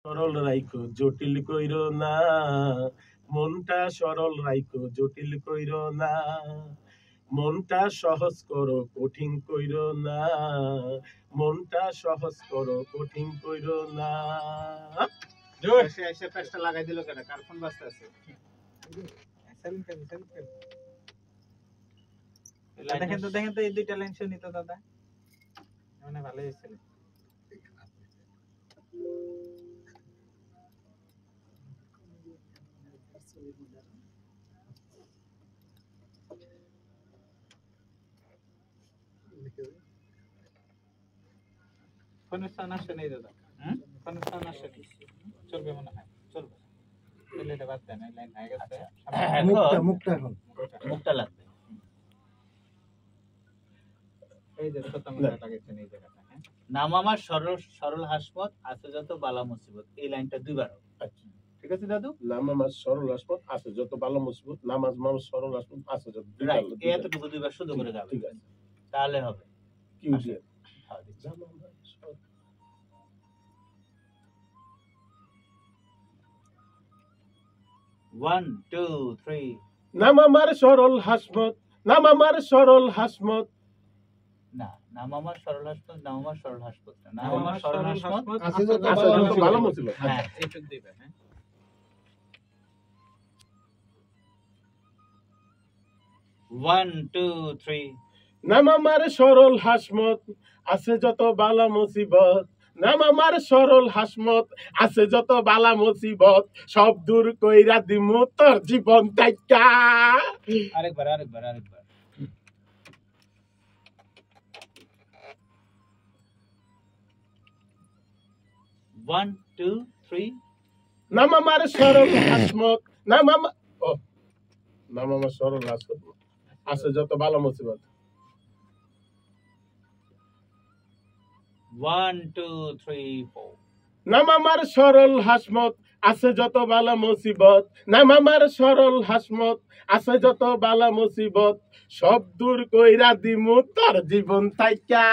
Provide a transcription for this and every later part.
সরল রাইখো জটিল কইরো না, মনটা সরল রাইখো জটিল কইরো না, মনটা সহজ করো কঠিন কইরো না, মনটা সহজ করো কঠিন কইরো না। এসে পেস্টটা লাগাই দিল কেন? কার ফোন বাজতে আছে? দেখেন তো এই দুইটা লাইন শুনি তো দাদা, মানে ভালোই হয়েছিল। ফোনের সাউন্ড আসছে নেই দাদা, ফোনের সাউন্ড আসছে নেই, চলবে মনে হয়, চলবে। তাহলে এটা বাদ দেন, এই লাইন হয়ে গেছে। মুখটা লাগবে। এই যে ছোট মুখটা লাগাইছেন এই জায়গাটা। নাম আমার সরল সরল হাসমত আছে যত বালা মুসিবত, এই লাইনটা দুইবার। আচ্ছা ঠিক আছে দাদু? নাম আমার সরল হাসমত আছে যত বালা মুসিবত, নামাজ মানুষ সরল হাসমত আছে যত। এতটুকু দুইবার শুধু করে গাবে, ঠিক আছে, তাহলে হবে। কি দিয়ে? হ্যাঁ, দিচ্ছি। 1 2 3 নাম আমার সরল হাসমত, নাম আমার সরল হাসমত। না, নাম আমার সরল হাসমত, নাম আমার সরল হাসমত না, নাম আমার সরল হাসমত আছে যত বালা মুসিবত। হ্যাঁ, এইটুক দিবেন। হ্যাঁ, 1 2 3 নাম আমার সরল হাসমত আছে যত বালা মুসিবত, নাম আমার সরল হাসমত আছে যত বালা মুসিবত, সব দূর কইরা দিমু তোর জীবন তাইকা। আরেকবার। 1 2 3 নাম আমার সরল হাসমত, নাম আমার সরল হাসমত আছে যত বালা মুসিবত। 1 2 3 4 নাম আমার সরল হাসমত আছে যত বালা মুসিবত, নাম আমার সরল হাসমত আছে যত বালা মুসিবত, সব দূর কইরা দিমু তোর জীবন তাইকা।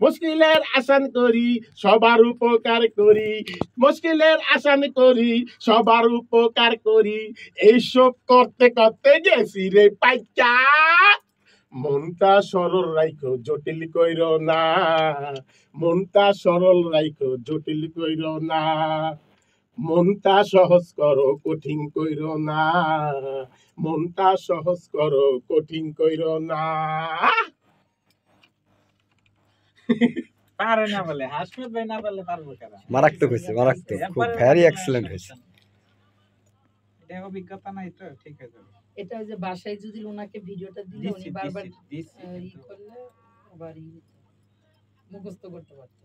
মুশকিলের আসান করি সবার উপকার করি, মুশকিলের আসান করি সবার উপকার করি, এইসব করতে করতে গেছি রে পাইকা। মনটা সরল রাইখো জটিল কইরো না, মনটা সরল রাইখো জটিল কইরো না, মনটা সহজ করো কঠিন কইরো না, মনটা সহজ করো কঠিন কইরো না। পারে না বলে হাসমত ভাই না বললে পারবো কেন? মারাত্মক হয়েছে, মারাত্মক, খুব ভেরি এক্সেলেন্ট হয়েছে। এটা অভিজ্ঞতা নাই তো, ঠিক আছে। এটা যে বাসায় যদি ওনাকে ভিডিওটা দিলে উনি বারবার ই করলে আবার মুখস্থ করতে পারতো।